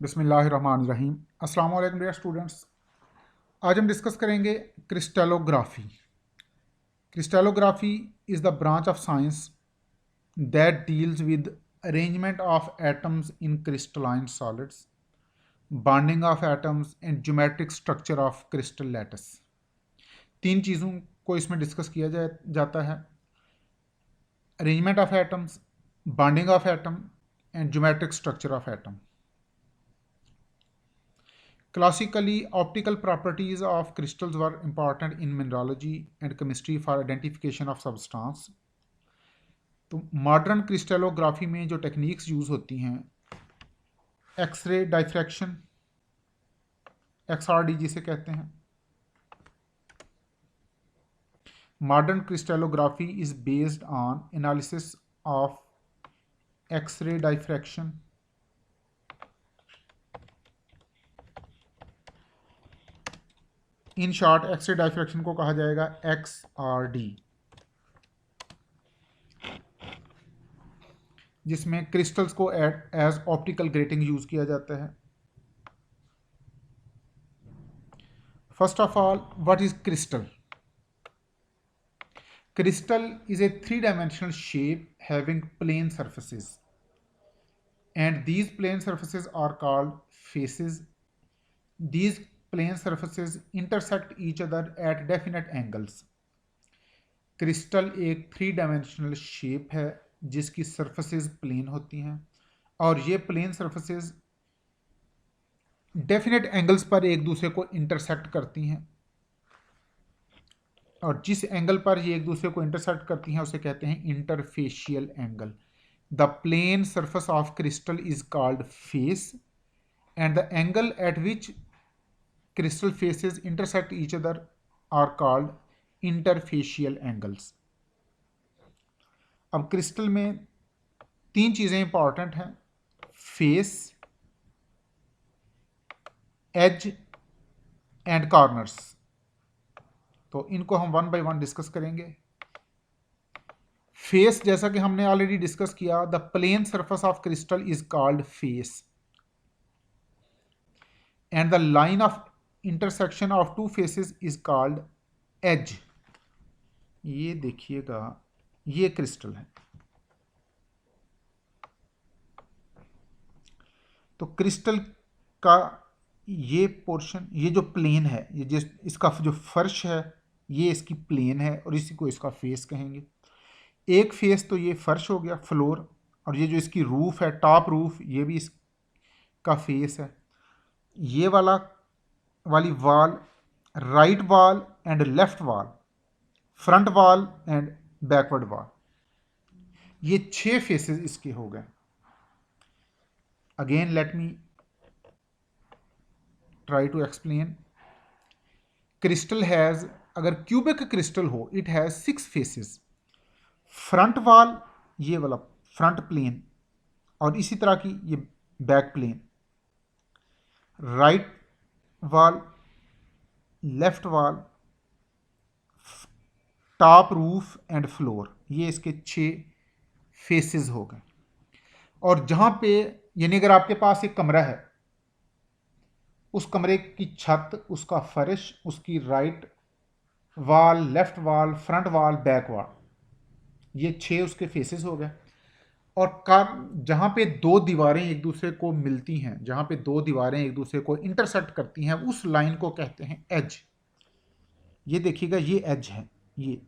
बिस्मिल्लाहिर्रहमानिर्रहीम। अस्सलाम वालेकुम डियर स्टूडेंट्स। आज हम डिस्कस करेंगे crystallography. Crystallography is the branch of science that deals with arrangement of atoms in crystalline solids, bonding of atoms and geometric structure of crystal lattice. तीन चीज़ों को इसमें डिस्कस किया जाता है: arrangement of atoms, bonding of atom and geometric structure of atom. Classically, optical properties of crystals were important in mineralogy and chemistry for identification of substance. तो modern crystallography में जो टेक्निक्स यूज़ होती हैं, x ray diffraction, XRD जिसे कहते हैं। Modern crystallography is based on analysis of X-ray diffraction, in short X-ray diffraction को कहा जाएगा XRD, जिसमें क्रिस्टल्स को एज ऑप्टिकल ग्रेटिंग यूज किया जाता है। First of all, what is crystal? Crystal is a three-dimensional shape having plane surfaces, and these plane surfaces are called faces. These plane surfaces intersect each other at definite angles. Crystal एक three dimensional shape है जिसकी surfaces plane होती हैं, और ये plane surfaces definite angles पर एक दूसरे को इंटरसेक्ट करती हैं, और जिस एंगल पर ये एक दूसरे को इंटरसेक्ट करती हैं उसे कहते हैं interfacial angle. The plane surface of crystal is called face, and the angle at which crystal faces intersect each other are called interfacial angles. अब क्रिस्टल में तीन चीज़ें इंपॉर्टेंट हैं: फेस, एज एंड कॉर्नर्स। तो इनको हम वन बाय वन डिस्कस करेंगे। Face, जैसा कि हमने ऑलरेडी डिस्कस किया, the plane surface of crystal is called face, and the line of intersection of two faces is called edge. ये देखिएगा, ये क्रिस्टल है। तो क्रिस्टल का ये पोर्शन, ये जो प्लेन है, ये जिस इसका जो फर्श है, ये इसकी प्लेन है और इसी को इसका फेस कहेंगे। एक फेस तो ये फर्श हो गया, फ्लोर, और ये जो इसकी रूफ है, टॉप रूफ, ये भी इसका फेस है। ये वाली wall, right wall and left wall, front wall and backward wall, ये 6 फेसेस इसके हो गए। Again let me try to explain. Crystal has, अगर क्यूबिक क्रिस्टल हो, it has 6 faces. Front wall, ये वाला फ्रंट प्लेन, और इसी तरह की ये back plane, right wall, left wall, top roof and floor, ये इसके 6 फेसेस हो गए। और जहाँ पे, यानी अगर आपके पास एक कमरा है, उस कमरे की छत, उसका फर्श, उसकी right wall, left wall, front wall, back wall, ये 6 उसके फेसेस हो गए। और जहाँ पे दो दीवारें एक दूसरे को मिलती हैं, जहाँ पे दो दीवारें एक दूसरे को इंटरसेक्ट करती हैं, उस लाइन को कहते हैं एज। ये देखिएगा, ये एज है, ये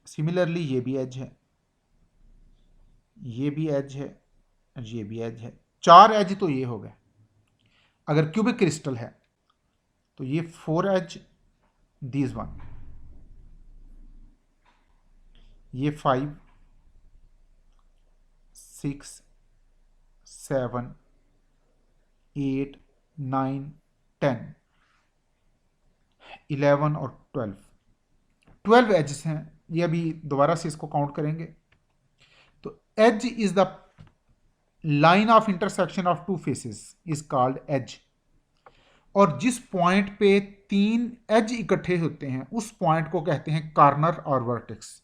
सिमिलरली ये भी एज है, ये भी एज है, और ये भी एज है। 4 एज तो ये हो गए। अगर क्यूबिक क्रिस्टल है तो ये 4 एज, दीज वन, ये 5, 6, 7, 8, 9, 10, 11 और 12 एजेस हैं। ये अभी दोबारा से इसको काउंट करेंगे। तो edge is the line of intersection of two faces is called edge. और जिस पॉइंट पे 3 एज इकट्ठे होते हैं, उस पॉइंट को कहते हैं कॉर्नर और वर्टेक्स।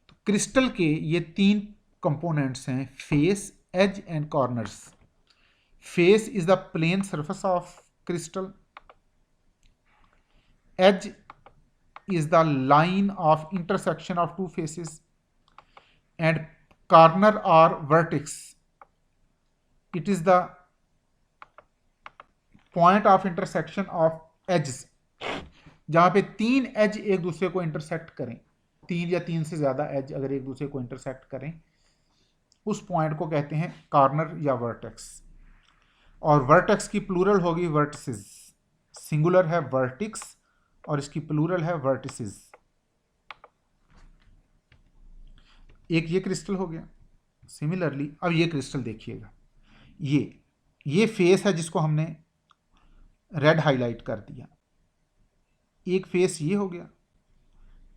तो क्रिस्टल के ये 3 कंपोनेंट्स हैं: face, edge and corners. Face is the plane surface of crystal. Edge is the line of intersection of two faces. And corner or vertex, it is the point of intersection of edges. जहां पे तीन as एक दूसरे को intersect करें, तीन या तीन से ज्यादा एज अगर एक दूसरे को इंटरसेक्ट करें, उस पॉइंट को कहते हैं कॉर्नर या वर्टेक्स। और वर्टेक्स की प्लूरल होगी वर्टिसेस। सिंगुलर है वर्टिक्स और इसकी प्लूरल है वर्टिसेस। एक ये क्रिस्टल हो गया। सिमिलरली अब ये क्रिस्टल देखिएगा, ये फेस है जिसको हमने रेड हाईलाइट कर दिया। एक फेस ये हो गया,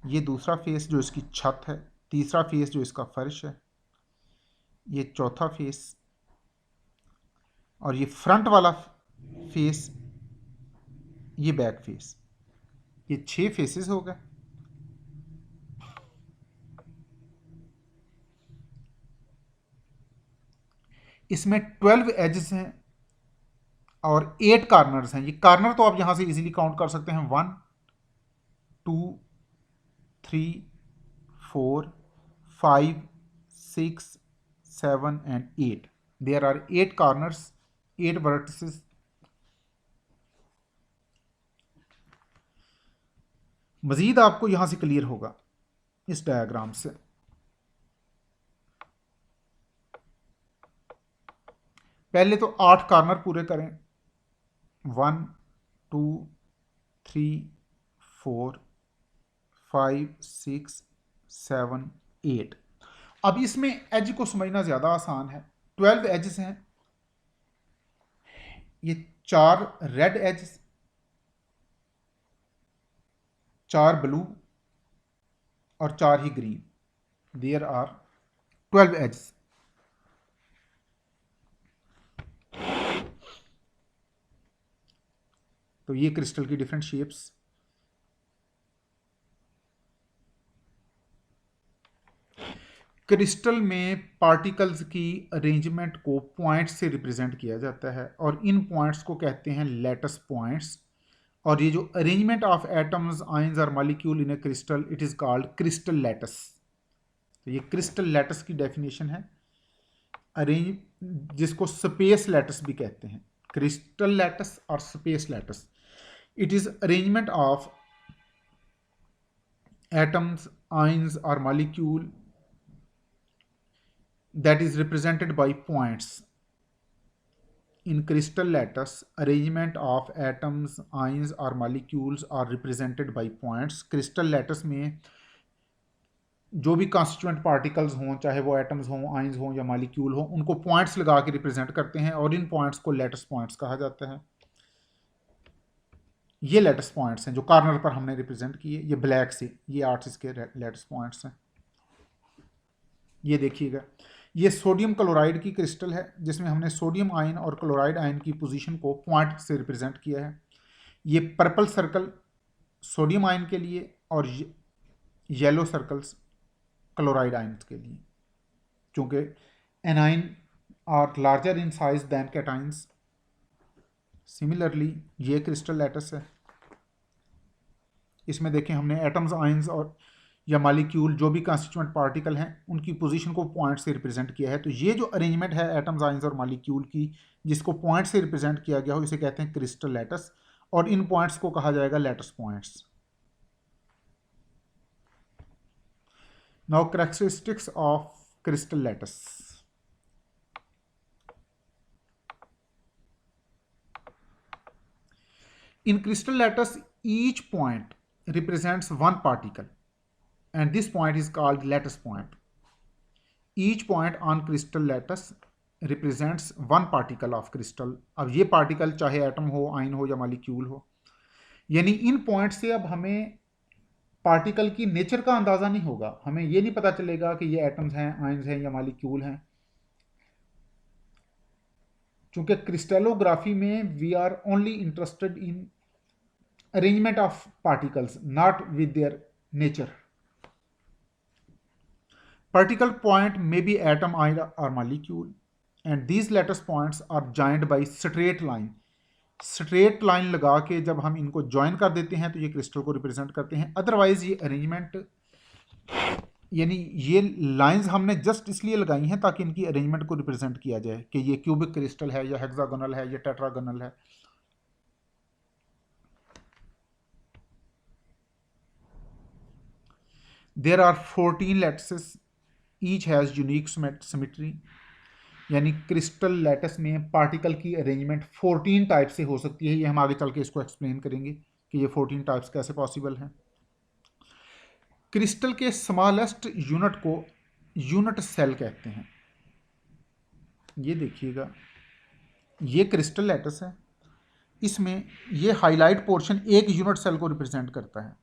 ये दूसरा फेस जो इसकी छत है, तीसरा फेस जो इसका फर्श है, ये चौथा फेस, और ये फ्रंट वाला फेस, ये बैक फेस। ये 6 फेसेस हो गए। इसमें 12 एजेस हैं और 8 कॉर्नर्स हैं। ये कॉर्नर तो आप यहां से इजीली काउंट कर सकते हैं, 1 2 3 4 5 6 7 and 8. There are 8 corners, 8 vertices. मजीद आपको यहां से क्लियर होगा इस डायग्राम से। पहले तो 8 कॉर्नर पूरे करें, 1 2 3 4 5 6 7 8। अब इसमें एज को समझना ज्यादा आसान है। 12 एजेस हैं। ये 4 रेड एजेस, 4 ब्लू और 4 ही ग्रीन। There are 12 edges. तो ये क्रिस्टल की डिफरेंट शेप्स। क्रिस्टल में पार्टिकल्स की अरेंजमेंट को पॉइंट्स से रिप्रेजेंट किया जाता है और इन पॉइंट्स को कहते हैं लैटिस पॉइंट्स। और ये जो अरेंजमेंट ऑफ एटम्स, आयंस और molecule in A crystal, it is called crystal lattice. तो ये क्रिस्टल लैटिस की डेफिनेशन है। अरेंज, जिसको स्पेस लैटिस भी कहते हैं, क्रिस्टल लैटिस और space lattice. It is arrangement of atoms, ions और molecule that is represented by points. In crystal lattice, arrangement of atoms, ions or molecules are represented by points. Crystal lattice में जो भी constituent particles हों, चाहे वो atoms हों, ions हों या molecule हों, उनको points लगा के represent करते हैं और इन points को lattice points कहा जाता है। ये lattice points हैं जो corner पर हमने represent किए। ये black से, ये 8 इसके lattice points हैं। ये देखिएगा, ये सोडियम क्लोराइड की क्रिस्टल है जिसमें हमने सोडियम आयन और क्लोराइड आयन की पोजीशन को पॉइंट से रिप्रेजेंट किया है। ये पर्पल सर्कल सोडियम आयन के लिए और येलो सर्कल्स क्लोराइड आयन के लिए, क्योंकि anion are larger in size than cations. Similarly ये क्रिस्टल लैटिस है। इसमें देखें हमने एटम्स, आयंस और या मॉलिक्यूल जो भी कॉन्स्टिट्यूएंट पार्टिकल हैं उनकी पोजीशन को पॉइंट से रिप्रेजेंट किया है। तो ये जो अरेंजमेंट है एटम्स, आयंस और मॉलिक्यूल की, जिसको पॉइंट से रिप्रेजेंट किया गया हो, इसे कहते हैं क्रिस्टल लैटिस और इन पॉइंट्स को कहा जाएगा lattice points. Now characteristics of crystal lattice. In crystal lattice, each point represents one particle and this point is called lattice point. Each point on crystal lattice represents one particle of crystal. अब ये particle चाहे atom हो, ion हो या molecule हो, यानी इन point से अब हमें पार्टिकल की नेचर का अंदाजा नहीं होगा। हमें ये नहीं पता चलेगा कि ये एटम्स हैं, आयंस हैं या मॉलिक्यूल हैं, क्योंकि क्रिस्टलोग्राफी में we are only interested in arrangement of particles, not with their nature. Particle point may be atom, ion or molecule. And these lattice points are joined by straight line. Straight line लगा के जब हम इनको join कर देते हैं तो ये क्रिस्टल को रिप्रेजेंट करते हैं। अदरवाइज ये अरेंजमेंट, यानी ये लाइंस हमने जस्ट इसलिए लगाई हैं ताकि इनकी अरेंजमेंट को रिप्रेजेंट किया जाए कि ये क्यूबिक क्रिस्टल है या हेक्सागोनल है या टेट्रागोनल है। There are 14 lattices, each has unique symmetry, यानी क्रिस्टल लैटिस में पार्टिकल की अरेंजमेंट 14 टाइप से हो सकती है। ये हम आगे चल के इसको एक्सप्लेन करेंगे कि ये 14 टाइप्स कैसे पॉसिबल हैं। क्रिस्टल के स्मॉलेस्ट यूनिट को यूनिट सेल कहते हैं। ये देखिएगा, ये क्रिस्टल लैटिस है, इसमें ये हाईलाइट पोर्शन एक यूनिट सेल को रिप्रेजेंट करता है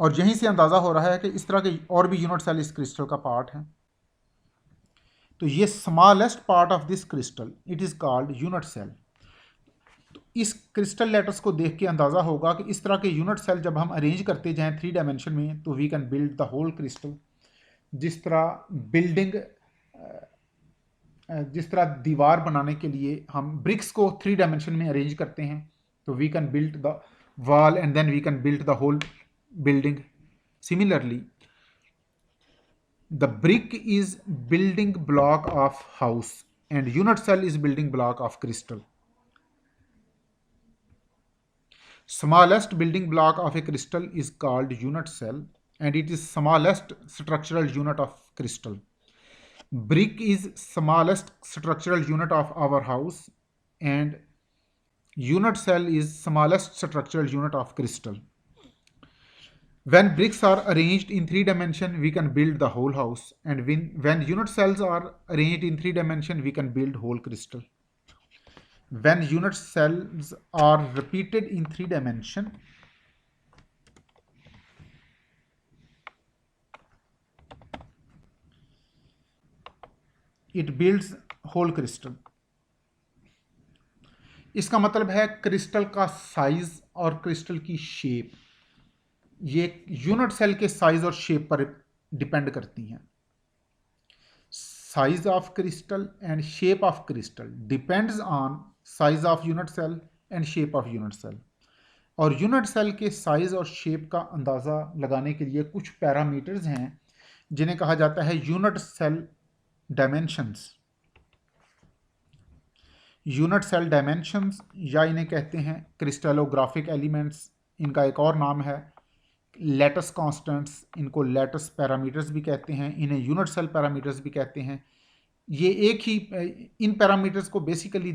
और यहीं से अंदाज़ा हो रहा है कि इस तरह के और भी यूनिट सेल इस क्रिस्टल का पार्ट है। तो ये smallest part of this crystal it is called unit cell. तो इस क्रिस्टल लेटर्स को देख के अंदाज़ा होगा कि इस तरह के यूनिट सेल जब हम अरेंज करते जाएं 3 डायमेंशन में तो we can build the whole crystal. जिस तरह जिस तरह दीवार बनाने के लिए हम ब्रिक्स को 3 डायमेंशन में अरेंज करते हैं तो we can build the wall and then we can build the whole building. Similarly, the brick is building block of house and unit cell is building block of crystal. Smallest building block of a crystal is called unit cell and it is smallest structural unit of crystal. Brick is smallest structural unit of our house and unit cell is smallest structural unit of crystal. When bricks are arranged in 3 dimension, we can build the whole house, and when unit cells are arranged in 3 dimension, we can build whole crystal. When unit cells are repeated in 3 dimension, it builds whole crystal. इसका मतलब है crystal का size और crystal की shape ये unit cell के size और shape पर डिपेंड करती हैं। Size of crystal and shape of crystal depends on size of unit cell and shape of unit cell. और यूनिट सेल के साइज और शेप का अंदाज़ा लगाने के लिए कुछ पैरामीटर्स हैं जिन्हें कहा जाता है unit cell dimensions. Unit cell dimensions या इन्हें कहते हैं क्रिस्टलोग्राफिक एलिमेंट्स। इनका एक और नाम है लैटिस कांस्टेंट्स, इनको लैटिस पैरामीटर्स भी कहते हैं, इन्हें यूनिट सेल पैरामीटर्स भी कहते हैं। ये एक ही इन पैरामीटर्स को basically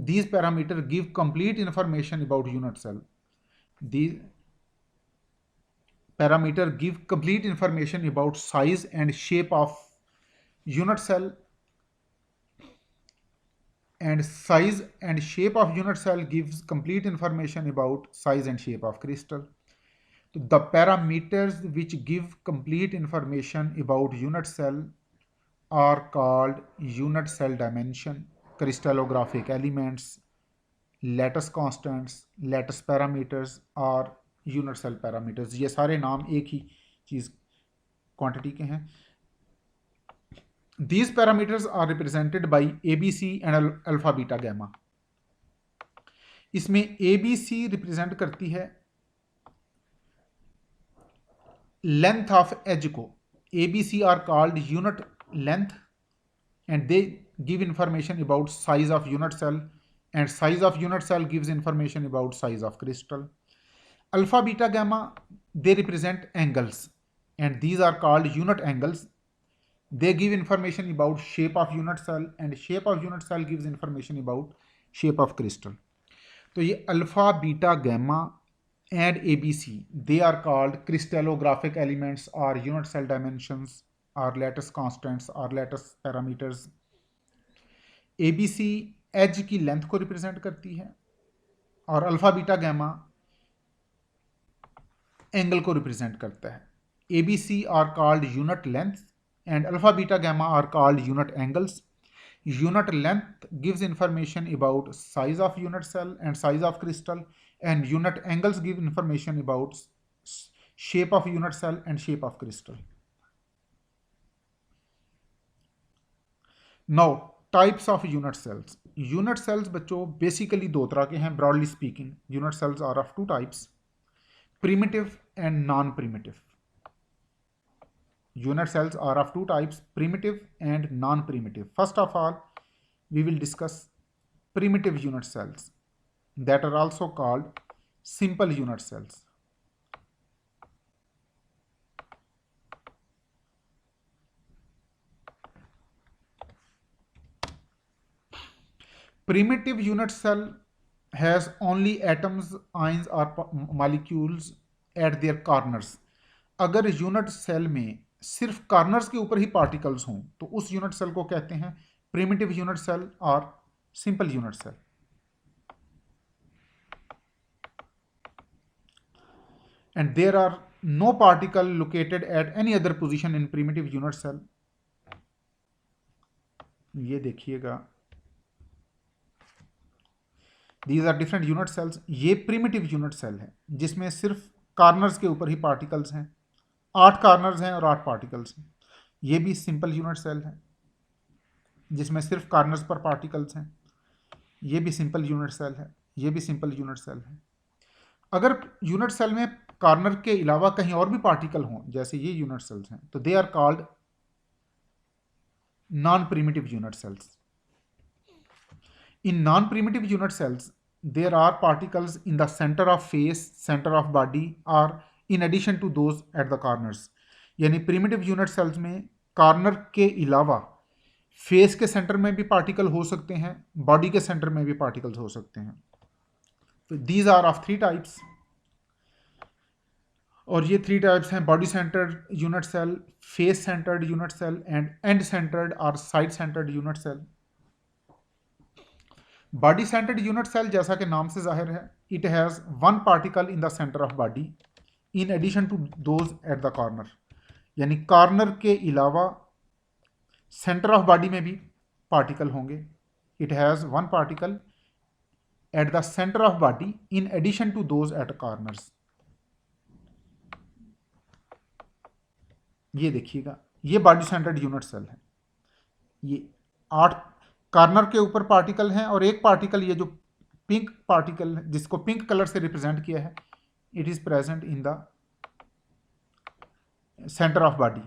these parameters give complete information about unit cell. These parameters give complete information about size and shape of unit cell, and size and shape of unit cell gives complete information about size and shape of crystal. So the parameters which give complete information about unit cell are called unit cell dimension, crystallographic elements, lattice constants, lattice parameters और unit cell parameters। ये सारे नाम एक ही चीज़ quantity के हैं। These parameters are represented by ABC and alpha beta gamma। इसमें ABC represent करती है लेंथ ऑफ एज को। ABC are called unit length and they give information about size of unit cell and size of unit cell gives information about size of crystal. Alpha beta gamma they represent angles and these are called unit angles. They give information about shape of unit cell and shape of unit cell gives information about shape of crystal. तो ये alpha beta gamma and ABC they are called crystallographic elements or unit cell dimensions or lattice constants or lattice parameters। ABC edge की length को represent करती है और alpha beta gamma angle को represent करता है। ABC are called unit length and alpha beta gamma are called unit angles. Unit length gives information about size of unit cell and size of crystal, and unit angles give information about shape of unit cell and shape of crystal. Now types of unit cells. Unit cells बच्चों basically दो तरह के हैं, broadly speaking. Unit cells are of two types, primitive and non-primitive. Unit cells are of two types, primitive and non-primitive. First of all, we will discuss primitive unit cells that are also called simple unit cells. Primitive unit cell has only atoms, ions or molecules at their corners. अगर unit cell में सिर्फ corners के ऊपर ही particles हों तो उस unit cell को कहते हैं प्रिमिटिव यूनिट सेल और simple unit cell. And there are no particle located at any other position in primitive unit cell. ये देखिएगा, these are different unit cells. ये प्रिमिटिव यूनिट सेल है जिसमें सिर्फ कॉर्नर्स के ऊपर ही पार्टिकल्स हैं, 8 कॉर्नर्स हैं और 8 पार्टिकल्स हैं। ये भी सिंपल यूनिट सेल है जिसमें सिर्फ कॉर्नर्स पर पार्टिकल्स हैं। ये भी सिंपल यूनिट सेल है, ये भी सिंपल यूनिट सेल है। अगर यूनिट सेल में कॉर्नर के अलावा कहीं और भी पार्टिकल हों, जैसे ये यूनिट सेल्स हैं, तो they are called non primitive unit cells. In non-primitive unit cells, there are particles in the center of face, center of body, or in addition to those at the corners. यानी primitive unit cells में corner के अलावा face के centre में भी particle हो सकते हैं, बॉडी के सेंटर में भी पार्टिकल्स हो सकते हैं। तो these are of 3 types, और ये 3 टाइप्स हैं: body centred unit cell, face centred unit cell and and centred और side centred unit cell. Body centred unit cell जैसा कि नाम से जाहिर है, it has one particle in the centre of body in addition to those at the corner. यानी corner के अलावा सेंटर ऑफ बॉडी में भी पार्टिकल होंगे। It has one particle at the centre of body in addition to those eight corners. ये देखिएगा, ये body centred unit cell है। ये 8 कॉर्नर के ऊपर पार्टिकल हैं और एक पार्टिकल, ये जो पिंक पार्टिकल है जिसको पिंक कलर से रिप्रेजेंट किया है, it is present in the centre of body.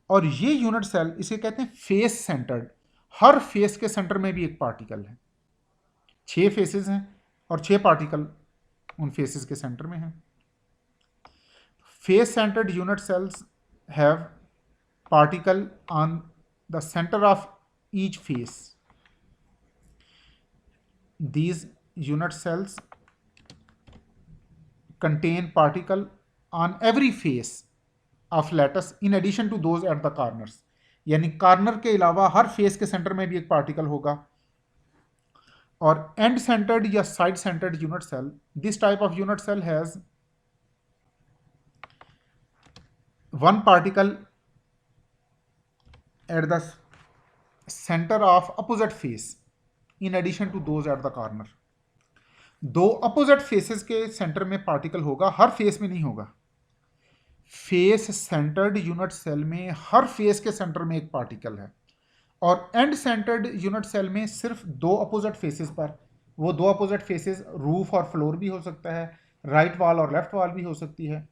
और ये यूनिट सेल इसे कहते हैं फेस सेंटर्ड। हर फेस के सेंटर में भी एक पार्टिकल है। 6 फेसेस हैं और 6 पार्टिकल उन फेसेस के सेंटर में हैं। Face centred unit cells have particle on the centre of each face. These unit cells contain particle on every face of lattice in addition to those at the corners. यानी corner के अलावा हर face के centre में भी एक particle होगा। और end centred या side centred unit cell, this type of unit cell has one particle at the centre of opposite face in addition to those at the corner. 2 opposite faces के centre में particle होगा, हर face में नहीं होगा। Face centred unit cell में हर face के centre में एक पार्टिकल है, और एंड सेंटर्ड यूनिट सेल में सिर्फ 2 अपोजिट फेसेस पर। वो 2 अपोजिट फेसेस रूफ और फ्लोर भी हो सकता है, राइट वॉल और लेफ्ट वॉल भी हो सकती है,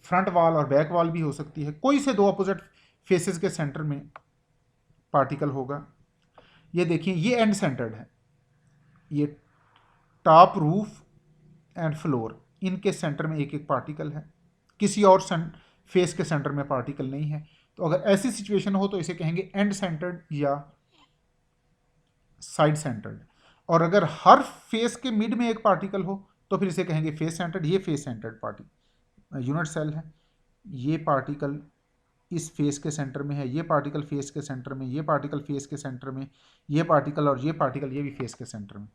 फ्रंट वॉल और बैक वॉल भी हो सकती है। कोई से 2 अपोजिट फेसेस के सेंटर में पार्टिकल होगा। ये देखिए, ये एंड सेंटर्ड है। ये टॉप, रूफ एंड फ्लोर, इनके सेंटर में एक एक पार्टिकल है, किसी और फेस के सेंटर में पार्टिकल नहीं है। तो अगर ऐसी सिचुएशन हो तो इसे कहेंगे एंड सेंटर्ड या साइड सेंटर्ड। और अगर हर फेस के मिड में एक पार्टिकल हो तो फिर इसे कहेंगे फेस सेंटर्ड। ये फेस सेंटर्ड यूनिट सेल है। ये पार्टिकल इस फेस के सेंटर में है, ये पार्टिकल फेस के सेंटर में, ये पार्टिकल फेस के सेंटर में, ये पार्टिकल और ये पार्टिकल ये भी फेस के सेंटर में।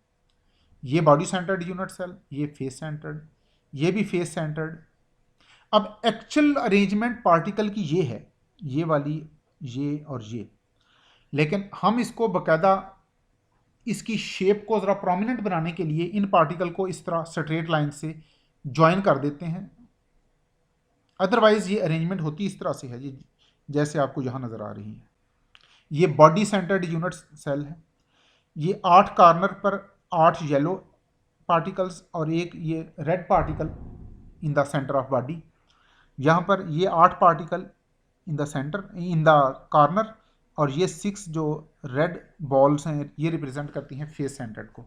ये बॉडी सेंटर्ड यूनिट सेल, ये फेस सेंटर्ड, ये भी फेस सेंटर्ड। अब एक्चुअल अरेंजमेंट पार्टिकल की ये है, ये वाली, ये और ये, लेकिन हम इसको बाकायदा इसकी शेप को ज़रा प्रोमिनेंट बनाने के लिए इन पार्टिकल को इस तरह स्ट्रेट लाइन से ज्वाइन कर देते हैं। अदरवाइज ये अरेंजमेंट होती इस तरह से है, ये जैसे आपको यहाँ नज़र आ रही है। ये बॉडी सेंटर्ड यूनिट सेल है। ये 8 कॉर्नर पर 8 येलो पार्टिकल्स और एक ये red particle in the centre of body. यहाँ पर ये 8 particle in the centre in the corner और ये 6 जो रेड बॉल्स हैं ये रिप्रेजेंट करती हैं फेस सेंटर्ड को।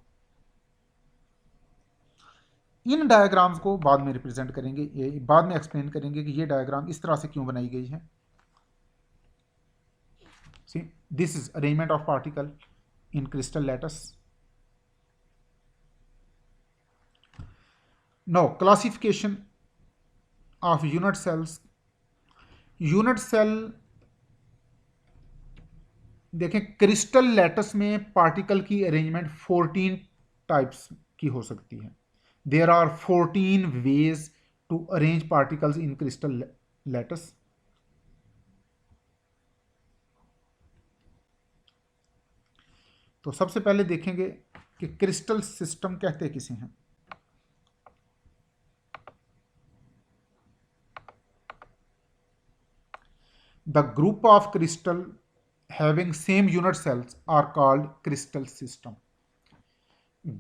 इन डायग्राम्स को बाद में रिप्रेजेंट करेंगे, ये बाद में एक्सप्लेन करेंगे कि ये डायग्राम इस तरह से क्यों बनाई गई है। See this is arrangement of particle in crystal lattice. Now classification of unit cells. Unit cell देखें, क्रिस्टल लैटिस में पार्टिकल की अरेंजमेंट 14 टाइप्स की हो सकती है। There are 14 ways to arrange particles in crystal lattice. तो सबसे पहले देखेंगे कि क्रिस्टल सिस्टम कहते किसे हैं। The group of crystal having same unit cells are called crystal system.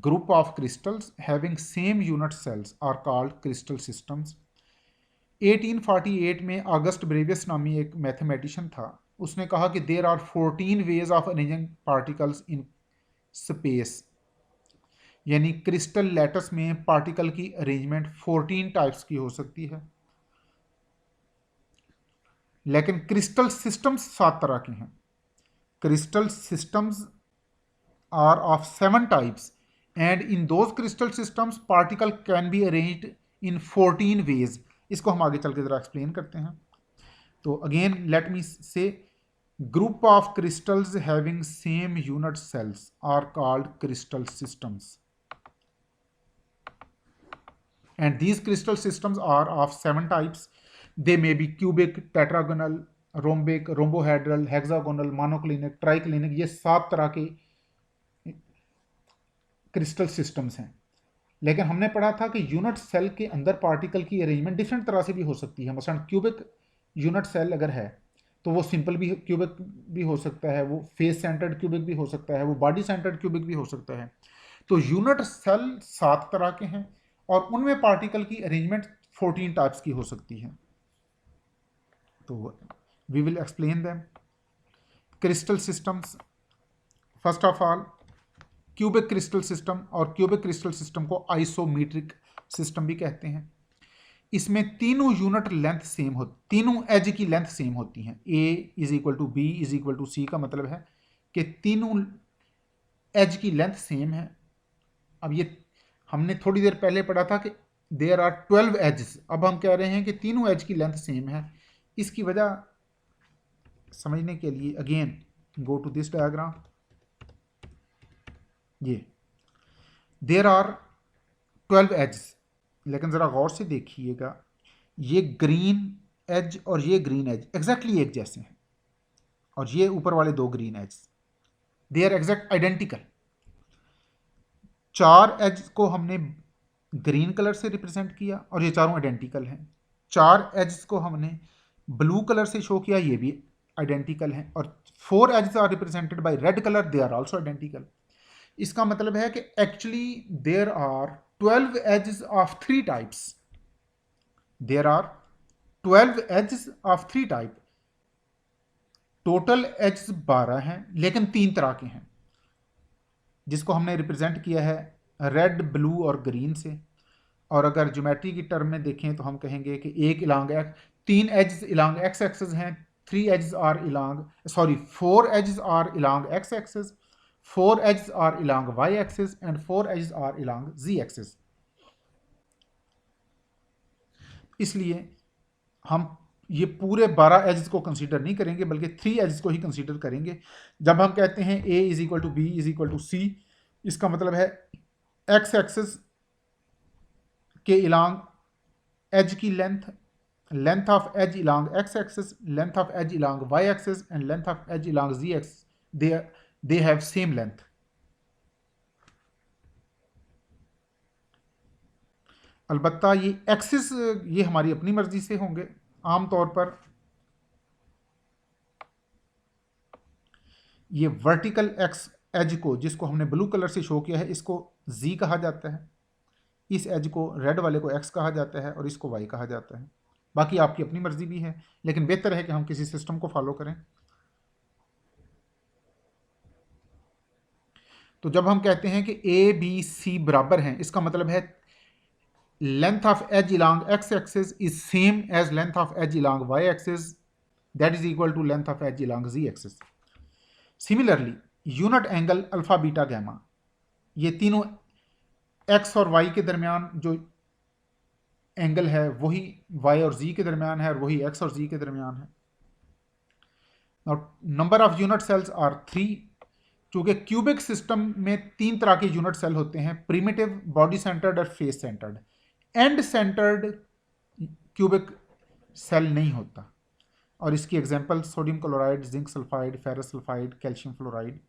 Group of crystals having same unit cells are called crystal systems. 1848 में August Bravais नामी एक मैथमेटिशियन था, उसने कहा कि there are 14 ways of arranging particles in space, यानी crystal lattice में particle की अरेंजमेंट 14 टाइप्स की हो सकती है। लेकिन क्रिस्टल सिस्टम्स 7 तरह के हैं। Crystal systems are of 7 types and in those crystal systems particle can be arranged in 14 ways. इसको हम आगे चल के ज़रा एक्सप्लेन करते हैं। तो अगेन लेट मी से group of crystals having same unit cells are called crystal systems and these crystal systems are of 7 types. They may be cubic, tetragonal, rhombic, rhombohedral, hexagonal, monoclinic, triclinic. ये 7 तरह के crystal systems हैं। लेकिन हमने पढ़ा था कि यूनिट सेल के अंदर पार्टिकल की अरेंजमेंट डिफरेंट तरह से भी हो सकती है। मसलन क्यूबिक यूनिट सेल अगर है तो वो सिंपल भी क्यूबिक भी हो सकता है, वो फेस सेंटर्ड क्यूबिक भी हो सकता है, वो बॉडी सेंटर्ड क्यूबिक भी हो सकता है। तो यूनिट सेल 7 तरह के हैं और उनमें पार्टिकल की अरेंजमेंट 14 टाइप्स की हो सकती है। तो we will explain them. Crystal systems, first of all cubic crystal system, और क्यूबिक क्रिस्टल सिस्टम को आइसोमीट्रिक सिस्टम भी कहते हैं। इसमें तीनों यूनिट लेंथ सेम हो, तीनों एज की लेंथ सेम होती हैं। A is equal to B is equal to C का मतलब है कि तीनों एज की लेंथ सेम है। अब ये हमने थोड़ी देर पहले पढ़ा था कि देयर आर 12 एजेस, अब हम कह रहे हैं कि तीनों एज की लेंथ सेम है। इसकी वजह समझने के लिए again go to this diagram. ये देयर आर 12 एजेस, लेकिन ज़रा गौर से देखिएगा, ये ग्रीन एज और ये ग्रीन एज एग्जैक्टली एक जैसे हैं और ये ऊपर वाले 2 green edge they are exact identical. 4 edge को हमने ग्रीन कलर से रिप्रेजेंट किया और ये चारों आइडेंटिकल हैं। 4 एज को हमने ब्लू कलर से शो किया, ये भी आइडेंटिकल हैं। और 4 edges are represented by red colour, they are also identical. इसका मतलब है कि actually there are 12 edges of 3 types, there are 12 edges of 3 type. Total edges 12 हैं लेकिन 3 तरह के हैं, जिसको हमने रिप्रेजेंट किया है रेड, ब्लू और ग्रीन से। और अगर ज्योमेट्री की टर्म में देखें तो हम कहेंगे कि एक इलांग एक्स, 3 एजेस इलांग एक्स एक्सिस हैं, 3 edges are along, sorry, 4 edges are along x axis, 4 edges are along y axis and 4 edges are along z axis. इसलिए हम ये पूरे 12 एजेस को कंसीडर नहीं करेंगे बल्कि 3 एजेस को ही कंसीडर करेंगे। जब हम कहते हैं a is equal to B is equal to सी, इसका मतलब है x एक्सिस के along एज की length, length of edge along x axis, length of edge along y axis and length of edge along z axis, they have same length. अलबत्ता ये axis ये हमारी अपनी मर्जी से होंगे। आमतौर पर ये वर्टिकल एक्स एज को, जिसको हमने ब्लू कलर से शो किया है, इसको जी कहा जाता है, इस एज को, रेड वाले को एक्स कहा जाता है और इसको वाई कहा जाता है। बाकी आपकी अपनी मर्जी भी है, लेकिन बेहतर है कि हम किसी सिस्टम को फॉलो करें। तो जब हम कहते हैं कि ए बी सी बराबर हैं, इसका मतलब है length of edge along X axis is same as length of edge along Y axis, that is equal to length of edge along Z axis. Similarly unit angle alpha beta gamma, ये तीनों x और Y के दरमियान जो angle है वही Y और जी के दरमियान है और वही एक्स और जी के दरमियान है। Number of unit cells are 3। चूंकि क्यूबिक सिस्टम में 3 तरह के यूनिट सेल होते हैं, प्रिमिटिव, बॉडी सेंटर्ड और face centred. End centred cubic cell नहीं होता, और इसकी example sodium chloride, zinc sulphide, ferrous sulphide, calcium fluoride.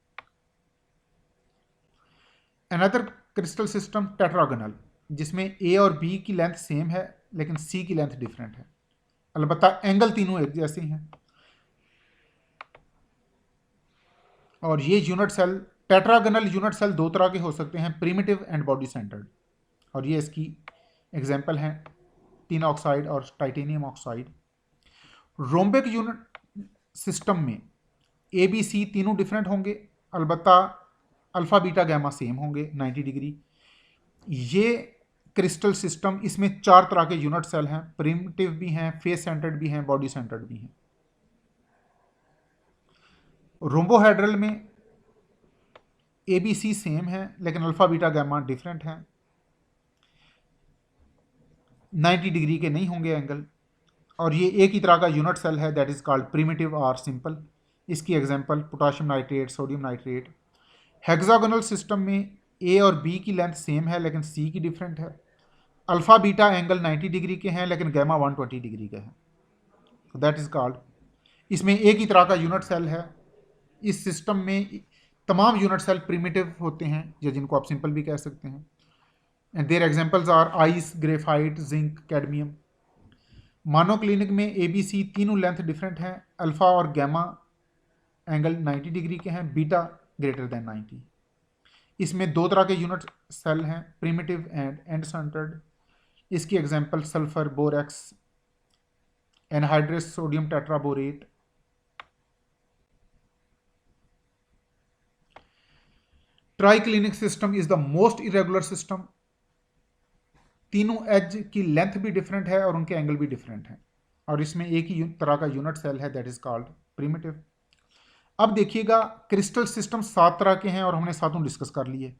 Another crystal system tetragonal, जिसमें ए और बी की लेंथ सेम है लेकिन सी की लेंथ डिफरेंट है, अलबत्ता एंगल तीनों एक जैसे हैं। और ये unit cell, tetragonal unit cell 2 तरह के हो सकते हैं, प्रिमिटिव एंड बॉडी सेंटर्ड, और ये इसकी एग्जांपल हैं टिन ऑक्साइड और titanium oxide. Rhombic unit system में ए बी सी तीनों डिफरेंट होंगे, अलबत्ता अल्फा बीटा गैमा सेम होंगे 90 डिग्री। ये क्रिस्टल सिस्टम, इसमें 4 तरह के यूनिट सेल हैं, प्रिमिटिव भी हैं, फेस सेंटर्ड भी हैं, बॉडी सेंटर्ड भी हैं। रोम्बोहेड्रल में ए बी सी सेम है लेकिन अल्फा बीटा गैमा डिफरेंट हैं, 90 डिग्री के नहीं होंगे एंगल, और ये एक ही तरह का यूनिट सेल है, दैट इज कॉल्ड प्रिमिटिव और सिंपल। इसकी example potassium nitrate, sodium nitrate. Hexagonal system में ए और बी की लेंथ सेम है लेकिन सी की डिफरेंट है, अल्फा बीटा एंगल 90 डिग्री के हैं लेकिन गैमा 120 डिग्री के हैं, दैट इज कॉल्ड। इसमें एक ही तरह का यूनिट सेल है। इस सिस्टम में तमाम यूनिट सेल प्रिमिटिव होते हैं, या जिनको आप सिंपल भी कह सकते हैं, and there examples are ice, graphite, zinc, cadmium. Monoclinic में ए बी सी तीनों लेंथ डिफरेंट हैं, अल्फा और गैमा एंगल 90 डिग्री के हैं, बीटा ग्रेटर देन 90। इसमें 2 तरह के यूनिट सेल हैं, प्रिमिटिव एंड एंड सेंटर्ड। इसकी example sulphur, borax, anhydrous sodium tetraborate. Triclinic system is the most irregular system. तीनों एज की लेंथ भी डिफरेंट है और उनके एंगल भी डिफरेंट हैं, और इसमें एक ही तरह का यूनिट सेल है, दैट इज कॉल्ड प्रिमिटिव। अब देखिएगा, क्रिस्टल सिस्टम 7 तरह के हैं और हमने सातों डिस्कस कर लिए।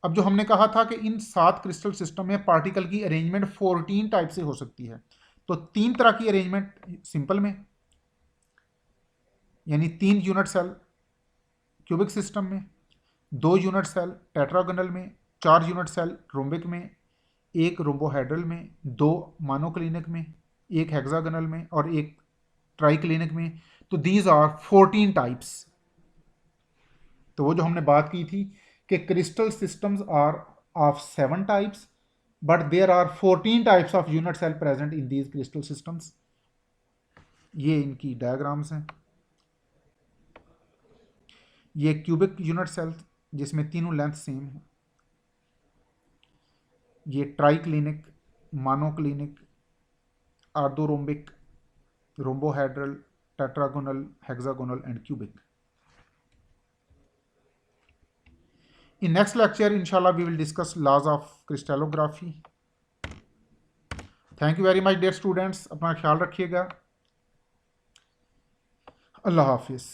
अब जो हमने कहा था कि इन 7 क्रिस्टल सिस्टम में पार्टिकल की अरेंजमेंट 14 टाइप से हो सकती है, तो 3 तरह की अरेंजमेंट सिंपल में, यानी 3 यूनिट सेल क्यूबिक सिस्टम में, 2 यूनिट सेल टेट्रागोनल में, 4 यूनिट सेल रोम्बिक में, 1 रोम्बोहेड्रल में, 2 मोनोक्लिनिक में, 1 हेक्सागोनल में और 1 ट्राइक्लिनिक में। तो दीज आर 14 टाइप्स। तो वो जो हमने बात की थी कि crystal systems are of 7 types, but there are 14 types of unit cell present in these crystal systems. ये इनकी डायग्राम्स हैं। ये क्यूबिक यूनिट सेल जिसमें तीनों लेंथ सेम है, ये triclinic, monoclinic, orthorhombic, rhombohedral, tetragonal, hexagonal and cubic. In next lecture, inshallah, we will discuss laws of crystallography. Thank you very much, dear students. अपना ख्याल रखिएगा। अल्लाह हाफिज़।